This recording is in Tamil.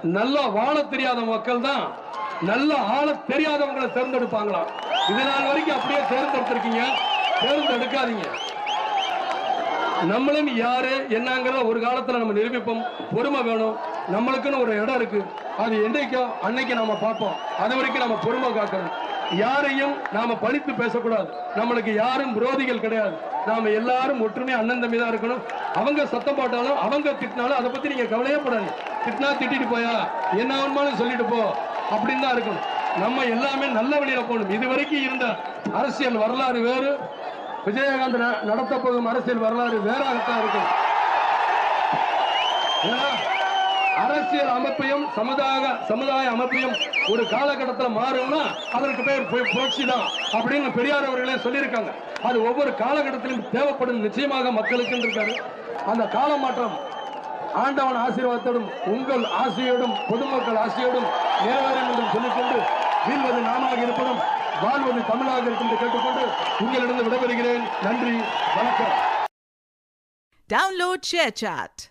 நல்லா வாழ தெரியாத மக்கள் தான் நல்ல ஆள தெரியாதவங்களை தேர்ந்தெடுப்பாங்களாம். இது நாள் வரைக்கும் அப்படியே தேர்ந்தெடுத்திருக்கீங்க. தேர்ந்தெடுக்காதீங்க. நம்மளும் யாரு என்னங்கிறத ஒரு காலத்துல நம்ம நிரூபிப்போம். பொறுமை வேணும். நம்மளுக்குன்னு ஒரு இடம் இருக்கு. அது என்னைக்கோ அன்னைக்கு நாம பார்ப்போம். அது வரைக்கும் நம்ம பொறுமை காக்கணும். யாரையும் நாம பழித்து பேசக்கூடாது. நம்மளுக்கு யாரும் விரோதிகள் கிடையாது. நாம எல்லாரும் ஒற்றுமை அண்ணன் தம்பி தான் இருக்கணும். அவங்க சத்தம் போட்டாலும் அவங்க திட்டினாலும் அதை பத்தி நீங்க கவலையே படாது. திட்டினா திட்டிட்டு போயா என்ன வேணுமாலும் சொல்லிட்டு போ அப்படின்னு தான் இருக்கணும். நம்ம எல்லாமே நல்ல வழியில போகணும். இதுவரைக்கும் இருந்த அரசியல் வரலாறு வேறு, விஜயகாந்த் நடத்த போகும் அரசியல் வரலாறு வேறாகத்தான் இருக்கும். அரசியல் அமைப்பையும் சமுதாய அமைப்பையும் ஒரு காலகட்டத்தில் மாறும்னா அதற்கு பேர் புரட்சி தான் அப்படின்னு பெரியார் அவர்களே சொல்லியிருக்காங்க. அது ஒவ்வொரு காலகட்டத்திலும் தேவைப்படும் நிச்சயமாக மக்களுக்கு இருக்காரு. அந்த கால மாற்றம் ஆண்டவன் ஆசீர்வாதத்தோடும் உங்கள் ஆசையோடும் பொதுமக்கள் ஆசையோடும் நிறைவேறும் என்று சொல்லிக்கொண்டு வீழ்வது நாமாக இருப்பதும் வாழ்வது தமிழாக இருக்கும் என்று கேட்டுக்கொண்டு உங்களிடம் விடைபெறுகிறேன். நன்றி, வணக்கம். Download ShareChat.